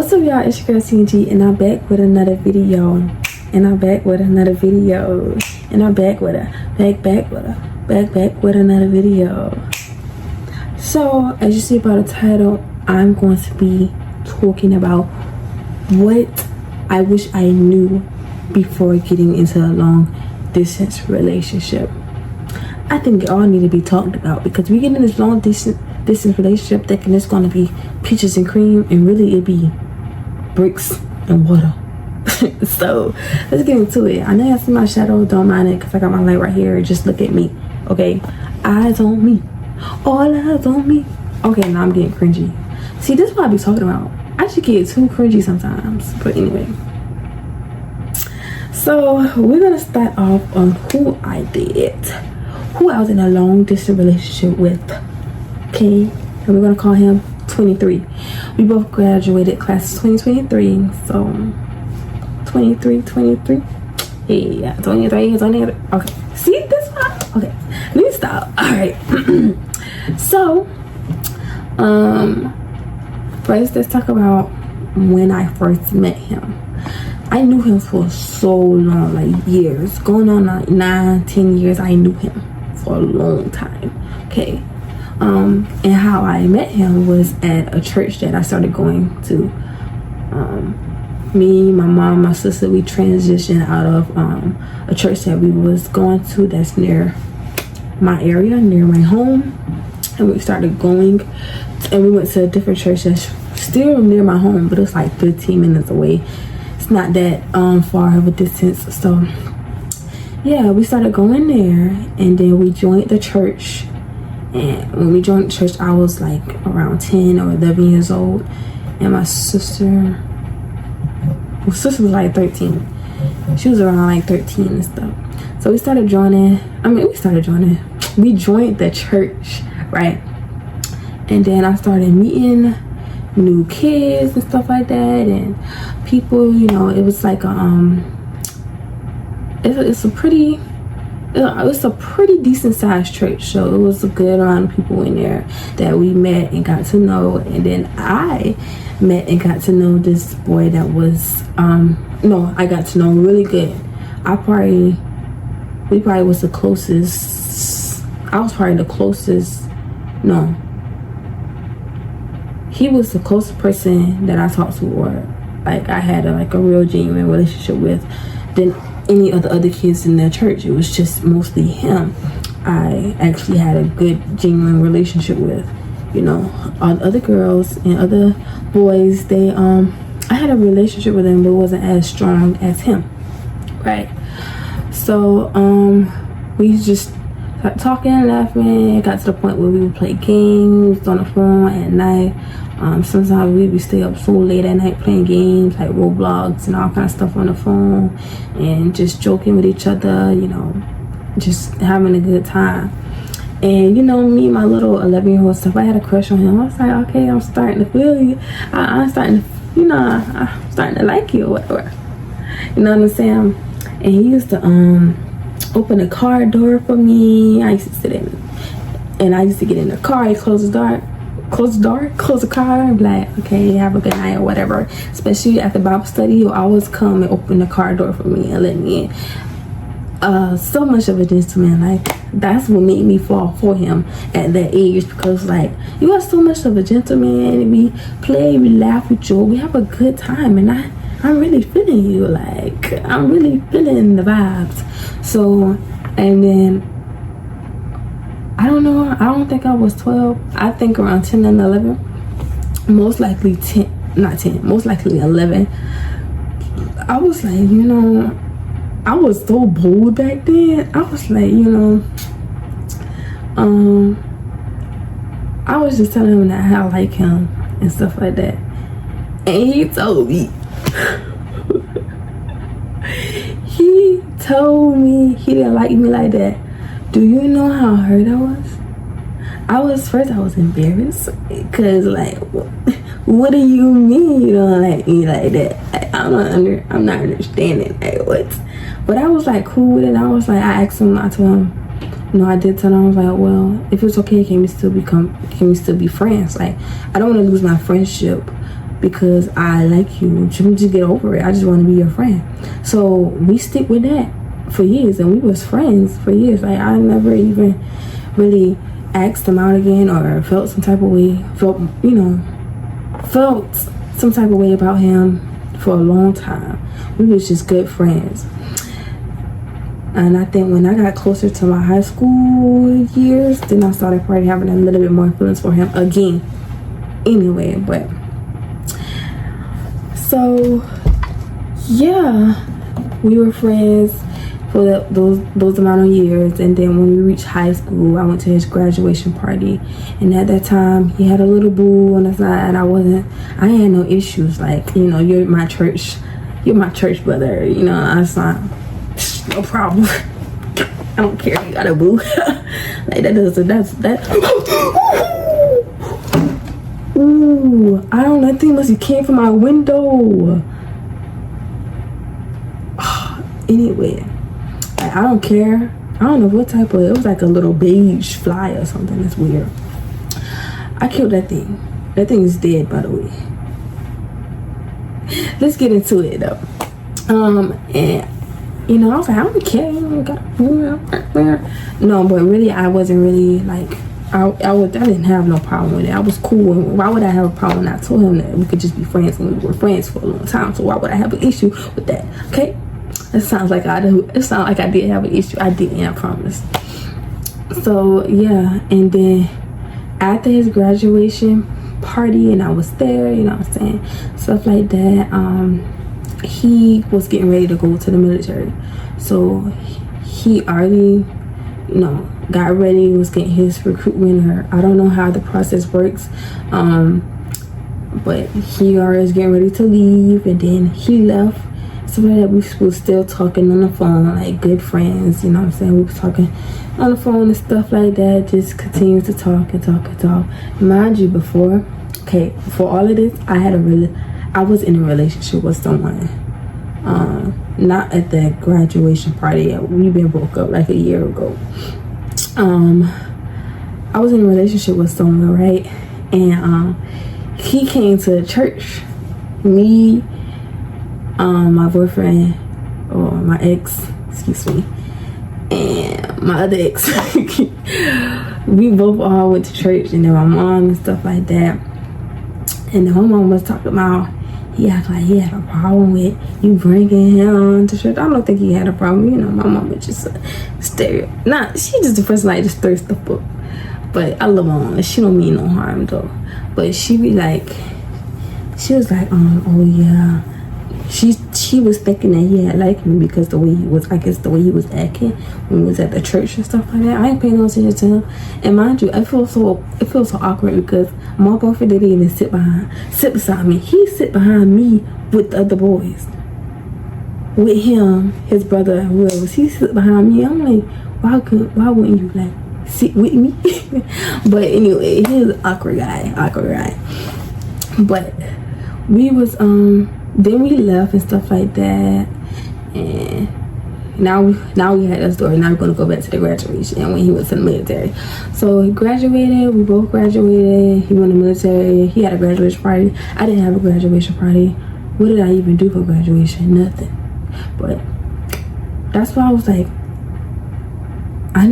What's up, y'all? It's your girl CNG, and I'm back with another video. And I'm back with another video. And I'm back with another video. So, as you see by the title, I'm going to be talking about what I wish I knew before getting into a long distance relationship. I think it all need to be talked about, because we get in this long distance relationship thinking it's going to be peaches and cream, and really it be bricks and water. So let's get into it. I know y'all see my shadow, don't mind it, because I got my light right here. Just look at me, okay? Eyes on me, all eyes on me. Okay, now I'm getting cringy. See, this is what I be talking about. I should get too cringy sometimes, but anyway. So we're gonna start off on who I was in a long distance relationship with. Okay, and we're gonna call him 23. We both graduated class 2023, so 23. Yeah, 23. Okay, see this one? Okay, let me stop. All right. So, first let's talk about when I first met him. I knew him for so long, like years, going on like 9-10 years. I knew him for a long time. Okay. And how I met him was at a church that I started going to. Me, my mom, my sister, we transitioned out of a church that we was going to that's near my area, near my home, and we started going, and we went to a different church that's still near my home, but it's like 15 minutes away. It's not that far of a distance. So yeah, we started going there, and then we joined the church. And when we joined the church, I was like around 10 or 11 years old, and my sister was like 13. She was around like 13 and stuff. So we started joining. We joined the church, right? And then I started meeting new kids and stuff like that, and people. You know, it was like it's a pretty decent sized church, so it was a good amount of people in there that we met and got to know. And then I met and got to know this boy that was I got to know really good. We probably was the closest. I was probably the closest. No, he was the closest person that I talked to, or like I had a real genuine relationship with, than any of the other kids in their church. It was just mostly him I actually had a good genuine relationship with. You know, all the other girls and other boys, they I had a relationship with them, but it wasn't as strong as him, right? So we just started talking and laughing. It got to the point where we would play games on the phone at night. Sometimes we would stay up so late at night playing games like Roblox and all kind of stuff on the phone, and just joking with each other, you know, just having a good time. And you know, me, my little 11-year-old stuff, I had a crush on him. I was like, okay, I'm starting to feel you. I'm starting to like you or whatever. You know what I'm saying? And he used to open the car door for me. I used to sit in, and I used to get in the car. He close the car, and be like, okay, have a good night or whatever. Especially at the Bible study, he'll always come and open the car door for me and let me in. So much of a gentleman. Like, that's what made me fall for him at that age, because like, you are so much of a gentleman, and we play, we laugh, we joke, we have a good time, and I'm really feeling you. Like, I'm really feeling the vibes. So, and then I don't know, I don't think I was 12. I think around 10 and 11. Most likely 11. I was like, you know, I was so bold back then. I was like, you know, I was just telling him that I like him and stuff like that. And he told me, he didn't like me like that. Do you know how hurt I was? First I was embarrassed, because like, what do you mean you don't like me like that? Like, I'm not understanding, like, what? But I was like cool with it. I was like, I asked him, I told him, you know, I did tell him, I was like, well, if it's okay, can we still be friends? Like, I don't want to lose my friendship because I like you. Just get over it. I just want to be your friend. So we stick with that for years, and we was friends for years. Like, I never even really asked him out again or felt some type of way, felt some type of way about him for a long time. We was just good friends. And I think when I got closer to my high school years, then I started probably having a little bit more feelings for him again. Anyway, but so yeah, we were friends for those amount of years. And then when we reached high school, I went to his graduation party, and at that time he had a little boo on the side. I had no issues. Like, you're my church brother, it's not no problem. I don't care if you got a boo. Like, that ooh, I don't know, that thing must have came from my window. Anyway, I don't care. I don't know what type of, it was like a little beige fly or something. That's weird. I killed that thing. That thing is dead, by the way. Let's get into it though. And I was like, I don't care. No, but really, I wasn't really like, I didn't have no problem with it. I was cool. Why would I have a problem? I told him that we could just be friends, and we were friends for a long time. So why would I have an issue with that? Okay, it sounds like I do. It sounds like I did have an issue. I didn't. I promise. So yeah, and then after his graduation party, and I was there, stuff like that. He was getting ready to go to the military, so he already, got ready, was getting his recruitment, or I don't know how the process works, but he already was getting ready to leave, and then he left. So that we was still talking on the phone like good friends, we was talking on the phone and stuff like that, just continued to talk and talk and talk. Mind you, before all of this, I was in a relationship with someone, not at that graduation party. We've been broke up like a year ago. I was in a relationship with someone, right? And he came to church. Me, my boyfriend, or my ex, excuse me, and my other ex, we both all went to church, and then my mom and stuff like that. And then my mom was talking about, he acted like he had a problem with you bringing him to church. I don't think he had a problem. My mom was just a stereo. She just the person like just throw stuff up. But I love my mom. She don't mean no harm though. But she was like, oh yeah. She was thinking that he had liked me because the way he was, I guess the way he was acting when he was at the church and stuff like that. I ain't paying no attention to him. And mind you, it feels so awkward because my boyfriend didn't even sit beside me. He sit behind me with the other boys. With him, his brother, and whoever. He sit behind me. I'm like, why wouldn't you like sit with me? But anyway, he's an awkward guy. But we was then we left and stuff like that, and now we had a story. Now we're gonna go back to the graduation and when he went to the military. So he graduated, we both graduated, he went to the military, he had a graduation party. I didn't have a graduation party. What did I even do for graduation? Nothing. But that's why I was like, I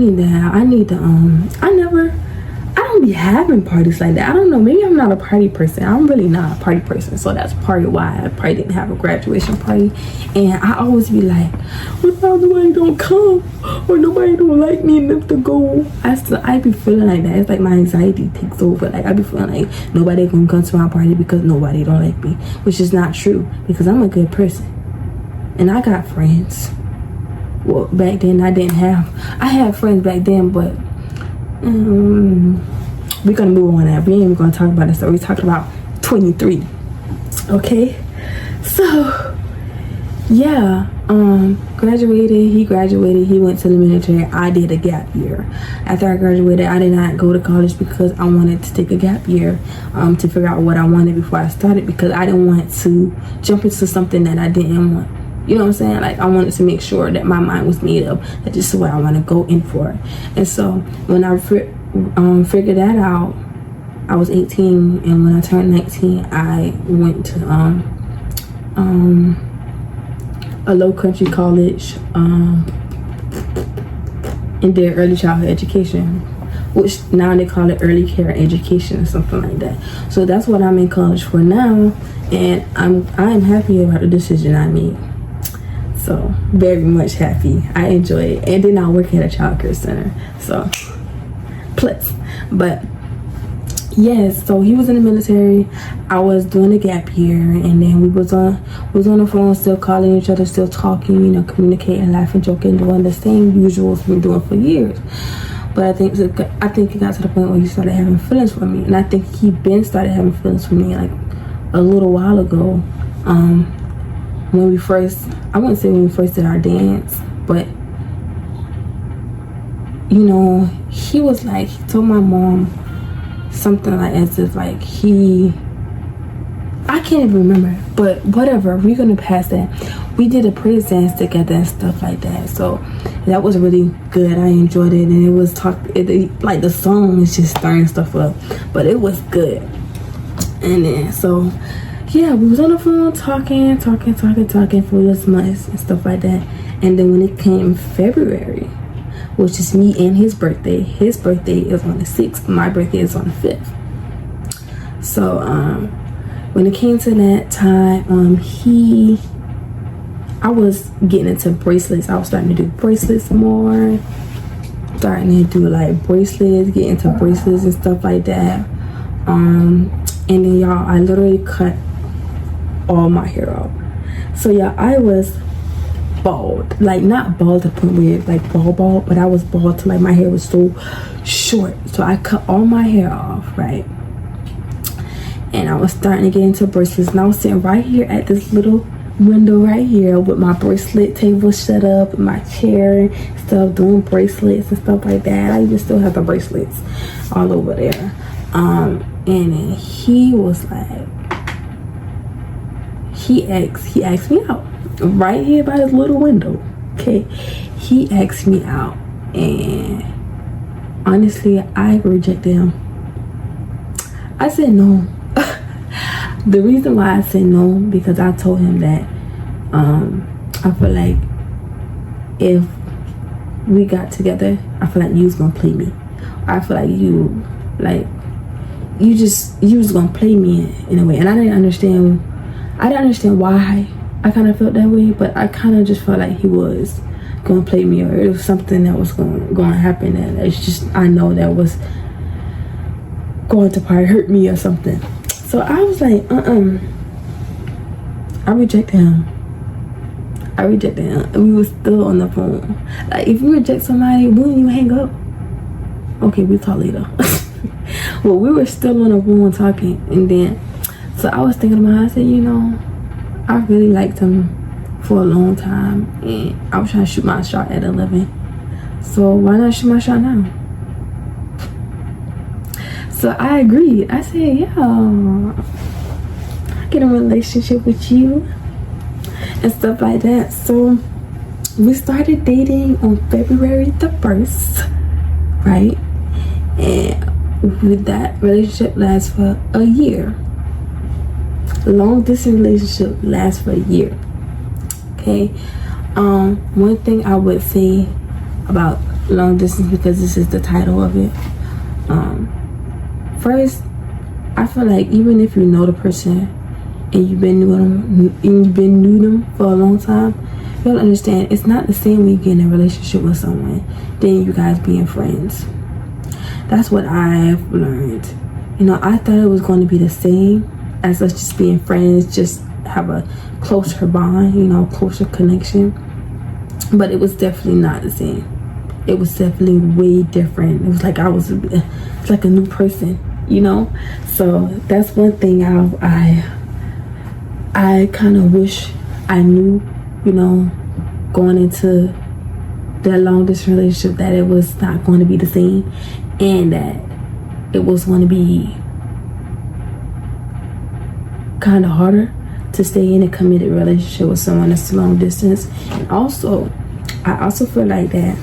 don't be having parties like that. I don't know, maybe I'm not a party person. I'm really not a party person, so that's part of why I probably didn't have a graduation party. And I always be like, what if nobody don't come, or nobody don't like me enough to go? I be feeling like that. It's like my anxiety takes over. Like I be feeling like nobody gonna come to my party because nobody don't like me, which is not true, because I'm a good person and I got friends. Well, back then I had friends back then, but we're gonna move on that. We ain't even gonna talk about this. So we're talking about 23. Okay, so yeah, he graduated, he went to the military. I did a gap year. After I graduated, I did not go to college because I wanted to take a gap year to figure out what I wanted before I started, because I didn't want to jump into something that I didn't want. You know what I'm saying? Like, I wanted to make sure that my mind was made up, that this is what I want to go in for. And so when I figured that out, I was 18, and when I turned 19, I went to a low country college and did early childhood education, which now they call it early care education or something like that. So that's what I'm in college for now, and I'm happy about the decision I made. So very much happy. I enjoy it, and then I work at a child care center. So plus, but yes, so he was in the military. I was doing a gap year, and then we was on the phone, still calling each other, still talking, you know, communicating, laughing, joking, doing the same usuals we've been doing for years. But I think it got to the point where he started having feelings for me, and I think he been started having feelings for me like a little while ago. When we first, I wouldn't say when we first did our dance, but you know, he was like, he told my mom something like as if like I can't even remember, but whatever, we're gonna pass that. We did a praise dance together and stuff like that, so that was really good. I enjoyed it, and it was like the song was just stirring stuff up, but it was good. And then so yeah, we was on the phone talking for this months and stuff like that. And then when it came February, which is me and his birthday is on the 6th, my birthday is on the 5th. So when it came to that time, I was getting into bracelets. I was starting to do bracelets more, starting to do like bracelets, get into bracelets and stuff like that. And then y'all, I literally cut all my hair off. So yeah, I was bald, like not bald to the point where like bald, but I was bald to like my hair was so short. So I cut all my hair off, right? And I was starting to get into bracelets, and I was sitting right here at this little window right here with my bracelet table set up, with my chair and stuff, doing bracelets and stuff like that. I even still have the bracelets all over there. And then he was like, he asked me out right here by this little window. Okay, he asked me out, and honestly, I rejected him. I said no. The reason why I said no, because I told him that I feel like if we got together, I feel like you was gonna play me. I feel like you was gonna play me in a way, and I didn't understand why I kind of felt that way, but I kind of just felt like he was gonna play me, or it was something that was going to happen, and it's just, I know that was going to probably hurt me or something. So I was like, I rejected him. And we were still on the phone. Like, if you reject somebody, wouldn't you hang up? Okay, we'll talk later. Well, we were still on the phone talking, and then so I was thinking about, I said, you know, I really liked him for a long time, and I was trying to shoot my shot at 11. So why not shoot my shot now? So I agreed. I said, yeah, I get a relationship with you and stuff like that. So we started dating on February the 1st, right? And with that relationship lasts for a year. Long distance relationship lasts for a year. Okay. One thing I would say about long distance, because this is the title of it, first, I feel like even if you know the person and you've been new them for a long time, you gotta understand it's not the same when you get in a relationship with someone than you guys being friends. That's what I've learned. You know, I thought it was going to be the same as us just being friends, just have a closer bond, you know, closer connection. But it was definitely not the same. It was definitely way different. It was like it's like a new person, you know. So that's one thing I kind of wish I knew, you know, going into that long distance relationship, that it was not going to be the same, and that it was going to be kind of harder to stay in a committed relationship with someone that's long distance. And also, I also feel like that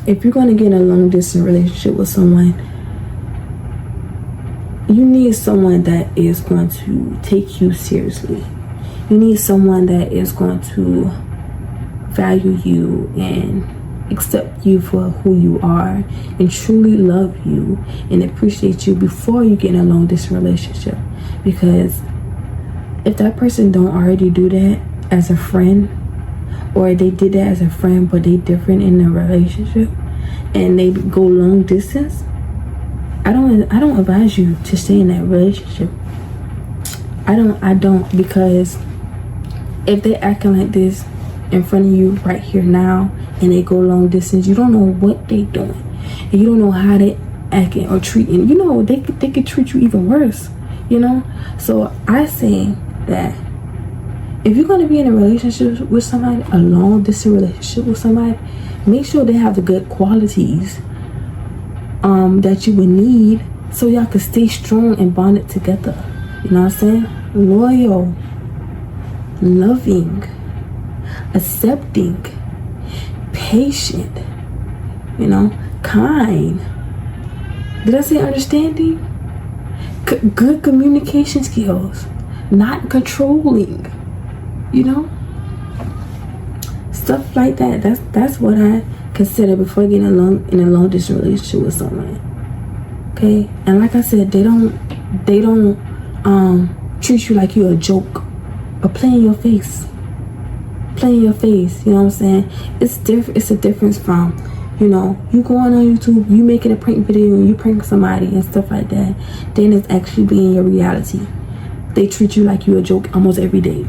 if you're going to get in a long distance relationship with someone, you need someone that is going to take you seriously. You need someone that is going to value you and accept you for who you are and truly love you and appreciate you before you get in a long distance relationship. Because if that person don't already do that as a friend, or they did that as a friend but they different in the relationship and they go long distance, I don't advise you to stay in that relationship. I don't, because if they're acting like this in front of you right here now and they go long distance, you don't know what they doing and you don't know how they acting or treating. You know, they could treat you even worse, you know. So I say that if you're going to be in a relationship with somebody, a long distance relationship with somebody, make sure they have the good qualities that you would need so y'all can stay strong and bonded together. You know what I'm saying? Loyal, loving, accepting, patient, you know, kind. Did I say understanding? Good communication skills, not controlling, you know, stuff like that. That's what I consider before getting in a long distance relationship with someone. Okay, and like I said, they don't treat you like you're a joke or playing your face. You know what I'm saying? It's different. It's a difference from, you know, you going on YouTube, you making a prank video and you prank somebody and stuff like that. Then it's actually being your reality. They treat you like you're a joke almost every day,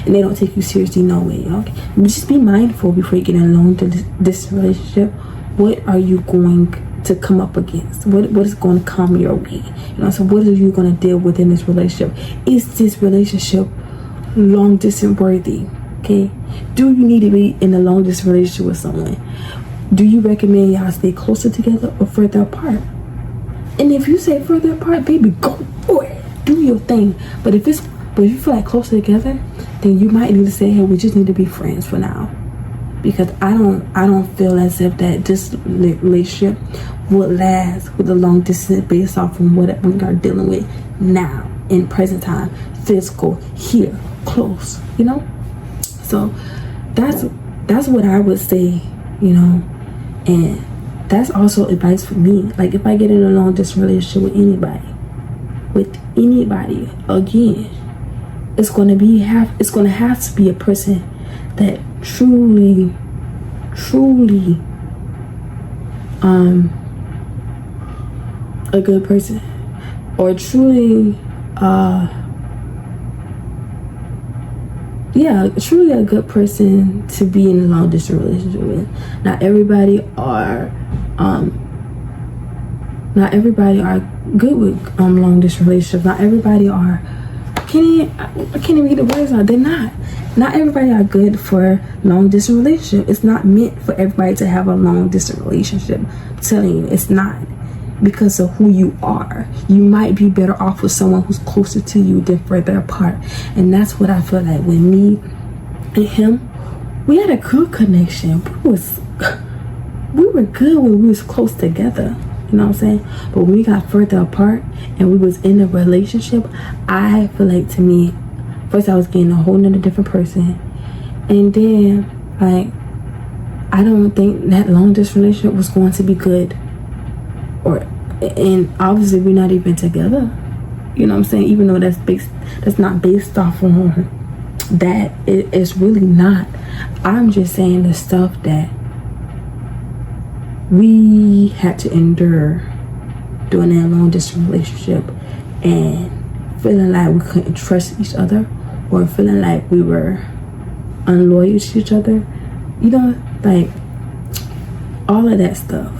and they don't take you seriously no way. Okay, but just be mindful before you get in a long distance relationship. What are you going to come up against? What is going to come your way? You know, so what are you going to deal with in this relationship? Is this relationship long distance worthy? Okay, do you need to be in a long distance relationship with someone? Do you recommend y'all stay closer together or further apart? And if you say further apart, baby, go for it. Do your thing. But if you feel like closer together, then you might need to say, hey, we just need to be friends for now. Because I don't feel as if that this relationship would last with a long distance based off from what we are dealing with now in present time, physical, here, close, you know. So that's what I would say, you know. And that's also advice for me. Like, if I get in a long distance relationship with anybody again, it's gonna have to be a person that truly a good person, or truly truly a good person to be in a long distance relationship with. Not everybody are good with long distance relationships. Not everybody are. I can't even get the words out. They're not. Not everybody are good for long distance relationship. It's not meant for everybody to have a long distance relationship. I'm telling you, it's not. Because of who you are, you might be better off with someone who's closer to you than further apart. And that's what I feel like with me and him. We had a good connection. We were good when we was close together. You know what I'm saying? But when we got further apart and we was in a relationship, I feel like, to me, first I was getting a whole nother different person, and then like I don't think that long distance relationship was going to be good. And obviously we're not even together. You know what I'm saying? Even though that's not based off on that, it's really not. I'm just saying the stuff that we had to endure during that long distance relationship, and feeling like we couldn't trust each other, or feeling like we were unloyal to each other, you know, like all of that stuff.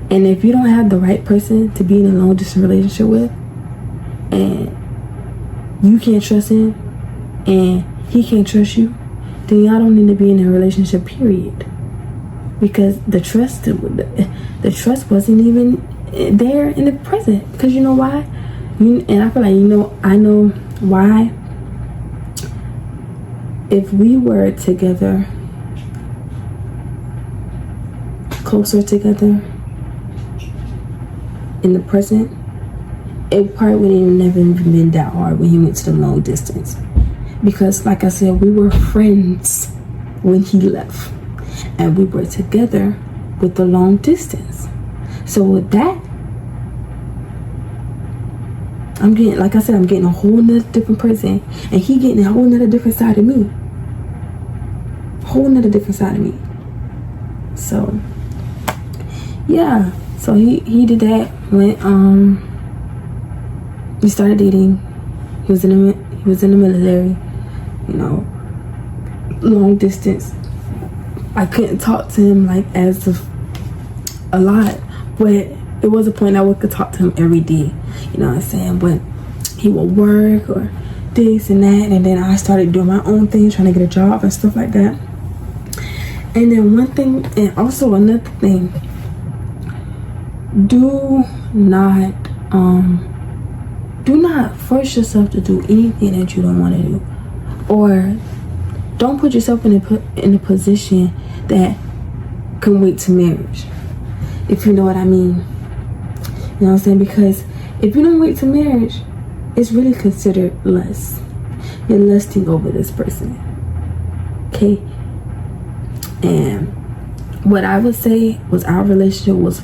And if you don't have the right person to be in a long distance relationship with, and you can't trust him and he can't trust you, then y'all don't need to be in a relationship, period. Because the trust wasn't even there in the present. Because you know why? And I feel like, I know why. If we were together, closer together in the present, it probably would have never even been that hard when he went to the long distance. Because like I said, we were friends when he left. And we were together with the long distance. So with that, I'm getting, like I said, I'm getting a whole nother different person. And he getting a whole nother different side of me. Whole nother different side of me. So yeah. So he did that when we started dating. He was in the military, you know, long distance. I couldn't talk to him like as of a lot, but it was a point I could talk to him every day. You know what I'm saying? But he would work or this and that, and then I started doing my own thing, trying to get a job and stuff like that. And then one thing, and also another thing, do not force yourself to do anything that you don't want to do, or don't put yourself in a position that can wait to marriage, if you know what I mean. You know what I'm saying? Because if you don't wait to marriage, it's really considered lust. You're lusting over this person, okay? And what I would say was our relationship was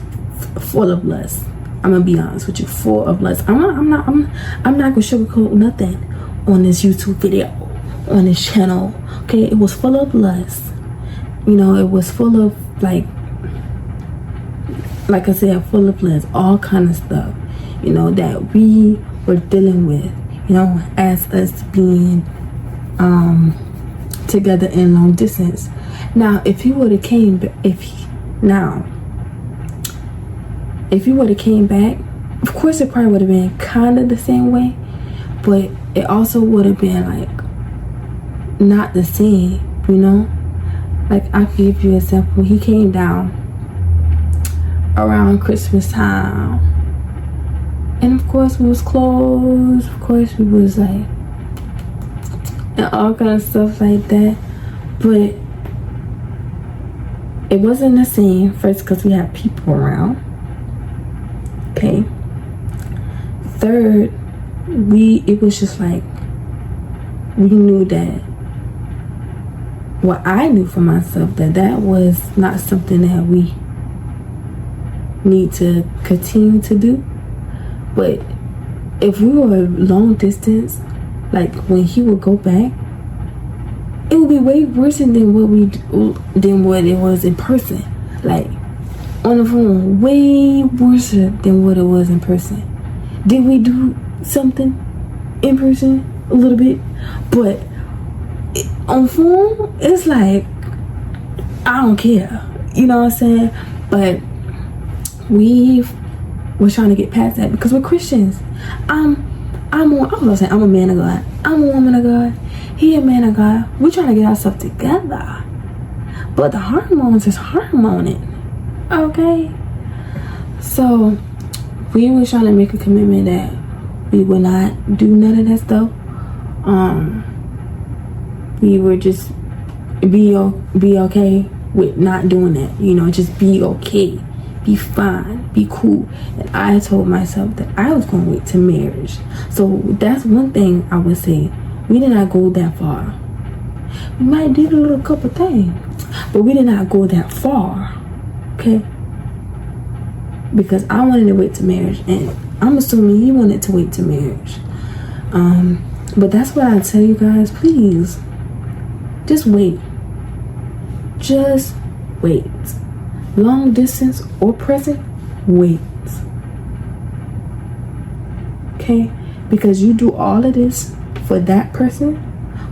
full of lust. I'm gonna be honest with you, full of lust. I'm not gonna sugarcoat nothing on this YouTube video, on this channel. Okay, it was full of lust. You know, it was full of like I said, full of lust, all kind of stuff. You know, that we were dealing with. You know, as us being together in long distance. Now, if he would have came back, if he would have came back, of course it probably would have been kind of the same way, but it also would have been like not the same, you know. Like, I'll give you an example. He came down around Christmas time, and of course we was close, of course we was like, and all kind of stuff like that, but it wasn't the same. First, because we had people around, okay. Third, it was just like, we knew that, well, I knew for myself that was not something that we need to continue to do. But if we were long distance, like when he would go back, it would be way worse than what it was in person. Like on the phone, way worse than what it was in person. Did we do something in person? A little bit, but on phone, it's like, I don't care. You know what I'm saying? But we're trying to get past that because we're Christians. I'm a man of God. I'm a woman of God. He a man of God. We're trying to get ourselves together. But the hormones is hormoning. Okay? So we were trying to make a commitment that we would not do none of that stuff. We would just be okay with not doing that. You know, just be okay. Be fine. Be cool. And I told myself that I was going to wait to marriage. So that's one thing I would say. We did not go that far. We might did a little couple things, but we did not go that far. Okay? Because I wanted to wait to marriage, and I'm assuming he wanted to wait to marriage. But that's what I tell you guys. Please, just wait. Just wait. Long distance or present, wait. Okay? Because you do all of this for that person,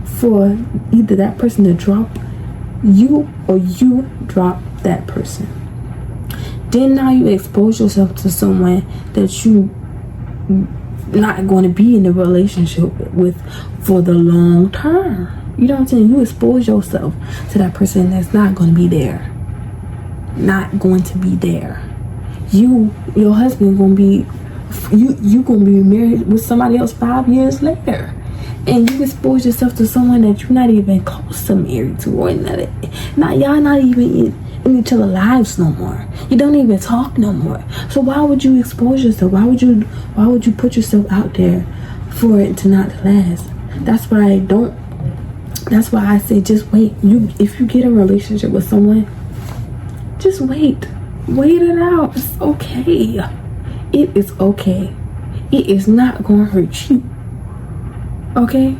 for either that person to drop you or you drop that person. Then now you expose yourself to someone that you not going to be in a relationship with for the long term. You know what I'm saying? You expose yourself to that person that's not going to be there. Not going to be there. Your husband going to be, you going to be married with somebody else 5 years later. And you expose yourself to someone that you're not even close to married to, or y'all not even in each other's lives no more. You don't even talk no more. So why would you expose yourself? Why would you put yourself out there for it to not last? That's why I say just wait. If you get a relationship with someone, just wait. Wait it out. It's okay. It is okay. It is not gonna hurt you. Okay?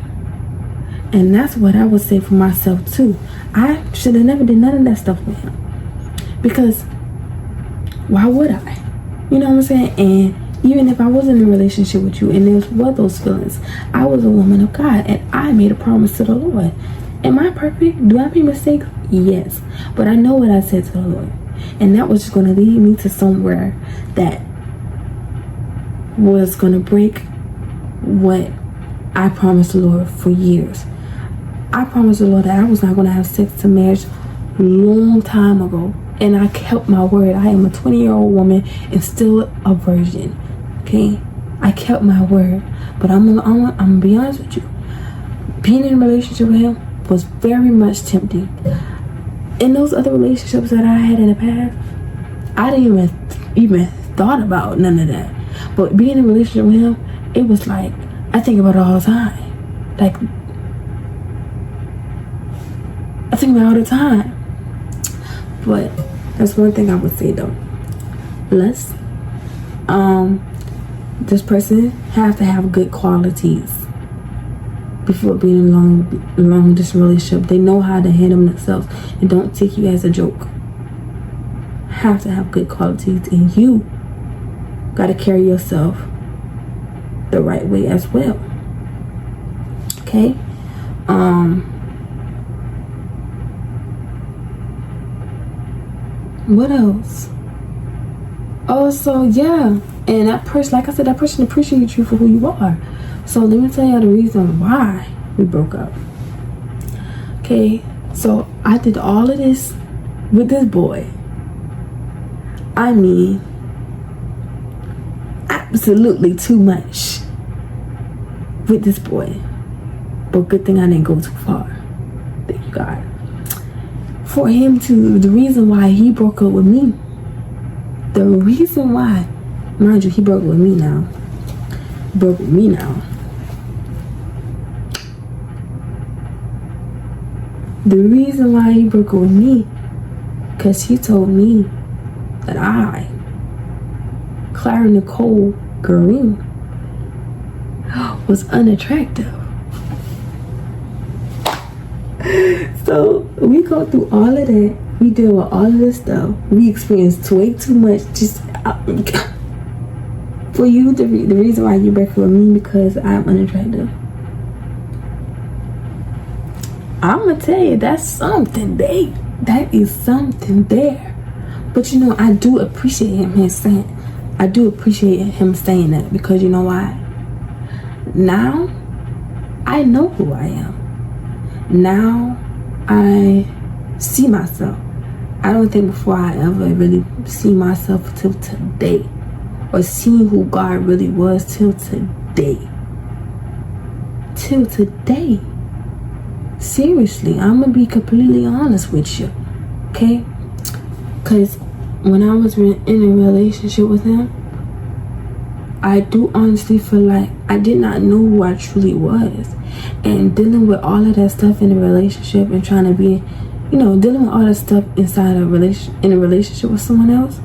And that's what I would say for myself too. I should have never did none of that stuff with him. Because why would I? You know what I'm saying? And even if I was in a relationship with you and there were those feelings, I was a woman of God and I made a promise to the Lord. Am I perfect? Do I make mistakes? Yes. But I know what I said to the Lord. And that was just going to lead me to somewhere that was going to break what I promised the Lord for years. I promised the Lord that I was not going to have sex to marriage long time ago. And I kept my word. I am a 20-year-old woman and still a virgin. Okay? I kept my word. But I'm gonna be honest with you. Being in a relationship with him was very much tempting. In those other relationships that I had in the past, I didn't even thought about none of that. But being in a relationship with him, it was like, I think about it all the time. Like, I think about it all the time. But that's one thing I would say though. Plus, this person have to have good qualities before being in a long distance relationship. They know how to handle themselves and don't take you as a joke. Have to have good qualities, and you gotta carry yourself the right way as well. Okay? What else? Oh, so yeah. And that person, like I said, that person appreciates you for who you are. So let me tell you the reason why we broke up. Okay, so I did all of this with this boy. I mean, absolutely too much with this boy. But good thing I didn't go too far. Thank you, God. For him to, the reason why he broke up with me, the reason why, mind you, he broke with me now. Broke with me now. The reason why he broke up with me, because he told me that I, Clara Nicole Green, was unattractive. So we go through all of that. We deal with all of this stuff. We experienced way too much. Just for you, the reason why you break up with me because I'm unattractive. I'm gonna tell you, that's something, babe. That is something there. But you know, I do appreciate him saying that, because you know why? Now I know who I am. Now I see myself. I don't think before I ever really see myself till today, or seeing who God really was till today. Till today. Seriously, I'm gonna be completely honest with you, okay? Because when I was in a relationship with him, I do honestly feel like I did not know who I truly was. And dealing with all of that stuff in a relationship and trying to be, dealing with all that stuff inside a relationship with someone else,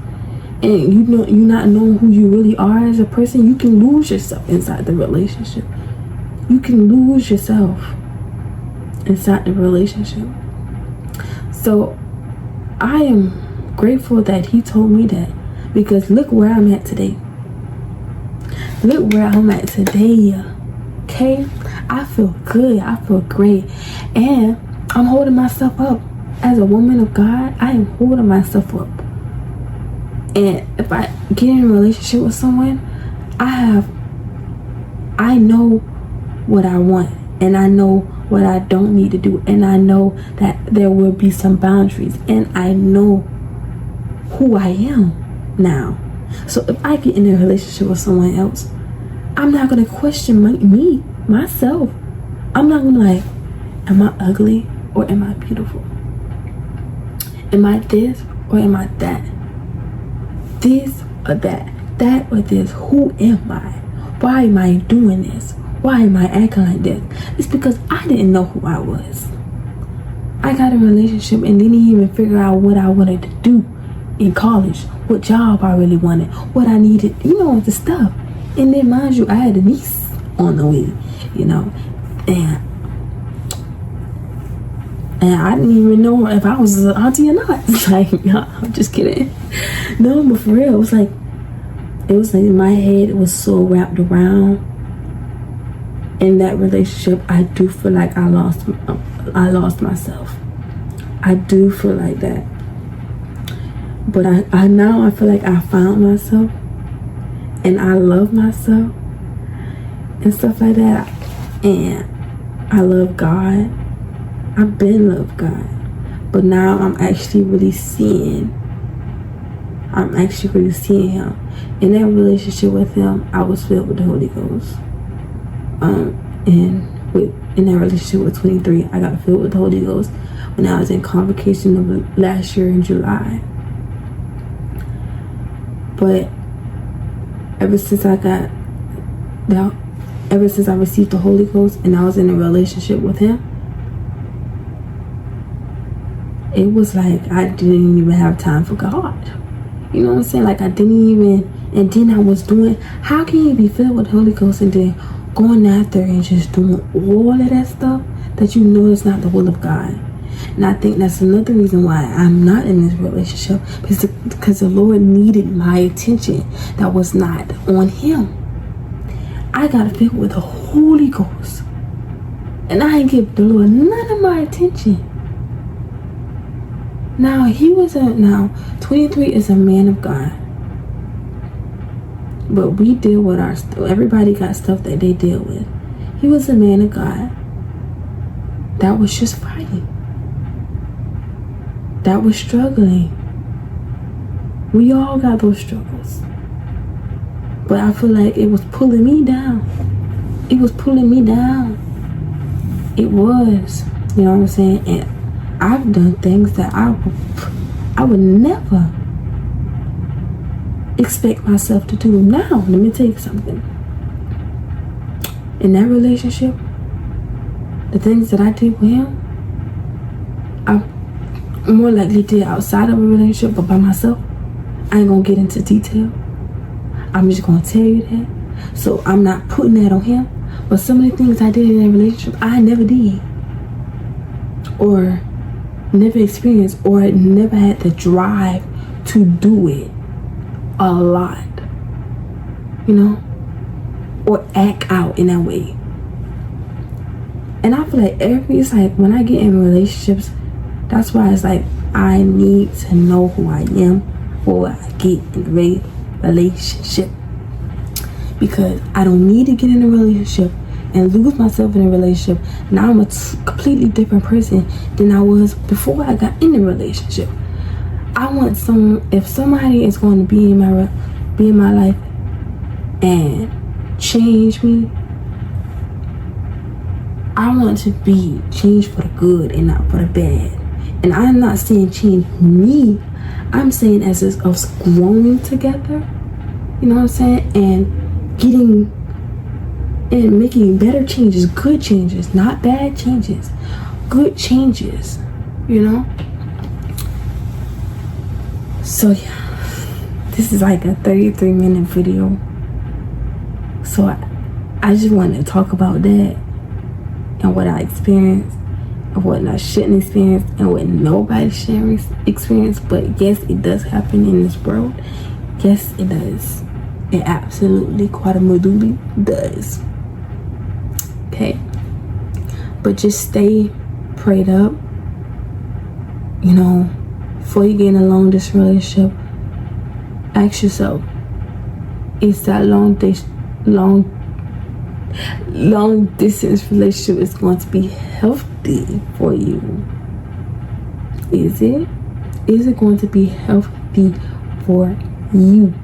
and you not knowing who you really are as a person, you can lose yourself inside the relationship. You can lose yourself inside the relationship. So I am grateful that he told me that, because look where I'm at today. Look where I'm at today. Okay? I feel good. I feel great. And I'm holding myself up. As a woman of God, I am holding myself up. And if I get in a relationship with someone, I know what I want, and I know what I don't need to do, and I know that there will be some boundaries, and I know who I am now. So if I get in a relationship with someone else, I'm not going to question myself. I'm not going to am I ugly or am I beautiful? Am I this or am I that? This or that? That or this? Who am I? Why am I doing this? Why am I acting like this? It's because I didn't know who I was. I got a relationship and didn't even figure out what I wanted to do in college, what job I really wanted, what I needed, the stuff. And then, mind you, I had a niece on the way, and I didn't even know if I was an auntie or not. It's like, no, I'm just kidding. No, but for real, it was like in my head, it was so wrapped around. In that relationship, I do feel like I lost myself. I do feel like that. But I now feel like I found myself, and I love myself and stuff like that. And I love God. I've been loved God, but now I'm actually really seeing Him. In that relationship with Him, I was filled with the Holy Ghost. In that relationship with 23, I got filled with the Holy Ghost when I was in convocation of last year in July. But ever since I received the Holy Ghost and I was in a relationship with Him, it was like I didn't even have time for God. You know what I'm saying? Like I didn't even, and then I was doing, how can you be filled with the Holy Ghost and then going out there and just doing all of that stuff that is not the will of God? And I think that's another reason why I'm not in this relationship, because the Lord needed my attention that was not on Him. I got filled with the Holy Ghost, and I didn't give the Lord none of my attention. Now 23 is a man of God, but we deal with our stuff. Everybody got stuff that they deal with. He was a man of God that was just fighting, that was struggling. We all got those struggles, but I feel like it was pulling me down. It was, you know what I'm saying? And I've done things that I would never expect myself to do. Now, let me tell you something. In that relationship, the things that I did with him, I more likely did outside of a relationship, but by myself. I ain't gonna get into detail. I'm just gonna tell you that. So I'm not putting that on him. But some of the things I did in that relationship, I never did, or never experienced, or never had the drive to do it a lot, or act out in that way. And I feel like it's like when I get in relationships, that's why it's like I need to know who I am before I get in a relationship, because I don't need to get in a relationship and lose myself in a relationship. Now I'm a completely different person than I was before I got in the relationship. I want if somebody is going to be in my life and change me, I want to be changed for the good and not for the bad. And I'm not saying change me, I'm saying as us growing together, you know what I'm saying, and making better changes, good changes, not bad changes, good changes, So yeah, this is like a 33-minute video. So I just wanted to talk about that and what I experienced and what I shouldn't experience and what nobody should experience. But yes, it does happen in this world. Yes, it does. It absolutely, quadamoduli does. Okay, but just stay prayed up, before you get in a long distance relationship. Ask yourself, is that long distance relationship is going to be healthy for you? Is it going to be healthy for you?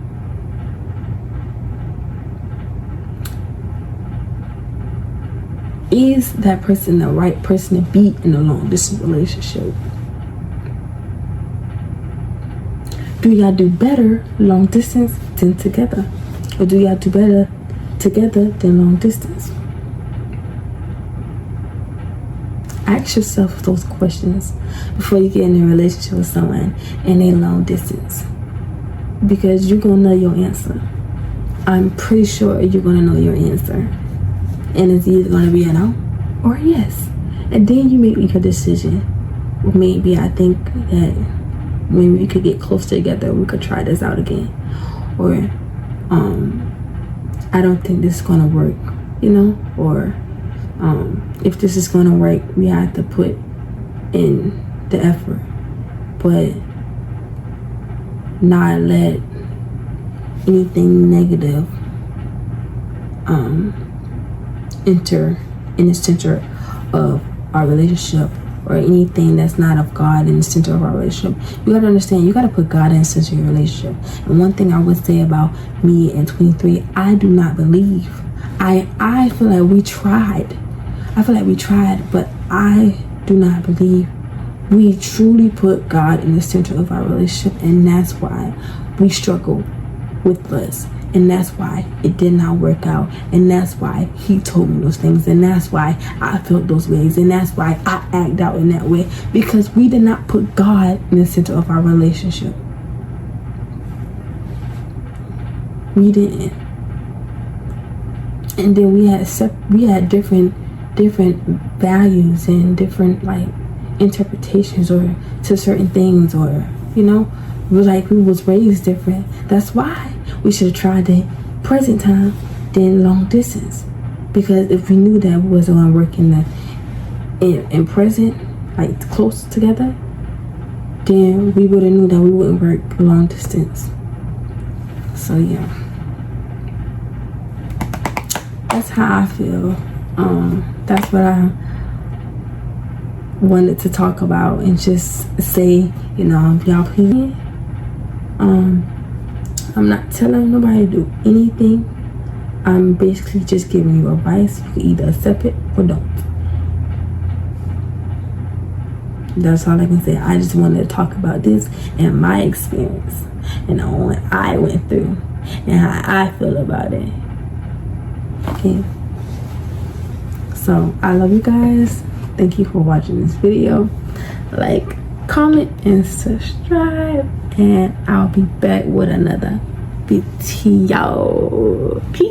Is that person the right person to be in a long distance relationship? do y'all do better long distance than together? Or do y'all do better together than long distance? Ask yourself those questions before you get in a relationship with someone and they long distance, because you're gonna know your answer. I'm pretty sure you're gonna know your answer, and it's either gonna be a no or a yes, and then you make your decision. Maybe I think that when we could get close together, we could try this out again, or I don't think this is gonna work, or if this is gonna work, we have to put in the effort, but not let anything negative enter in the center of our relationship, or anything that's not of God in the center of our relationship. You gotta understand, you gotta put God in the center of your relationship. And one thing I would say about me in 23, I do not believe. I feel like we tried. But I do not believe we truly put God in the center of our relationship, and that's why we struggle with us, and that's why it did not work out, and that's why he told me those things, and that's why I felt those ways, and that's why I act out in that way, because we did not put God in the center of our relationship. We didn't. And then we had different values and different interpretations or to certain things, or we was raised different. That's why we should have tried the present time than long distance, because if we knew that we wasn't gonna work in present, close together, then we would have knew that we wouldn't work long distance. So yeah, that's how I feel. That's what I wanted to talk about and just say, y'all please. I'm not telling nobody to do anything. I'm basically just giving you advice. You can either accept it or don't. That's all I can say. I just wanted to talk about this and my experience and what I went through and how I feel about it. Okay. So I love you guys. Thank you for watching this video. Comment, and subscribe, and I'll be back with another video. Peace.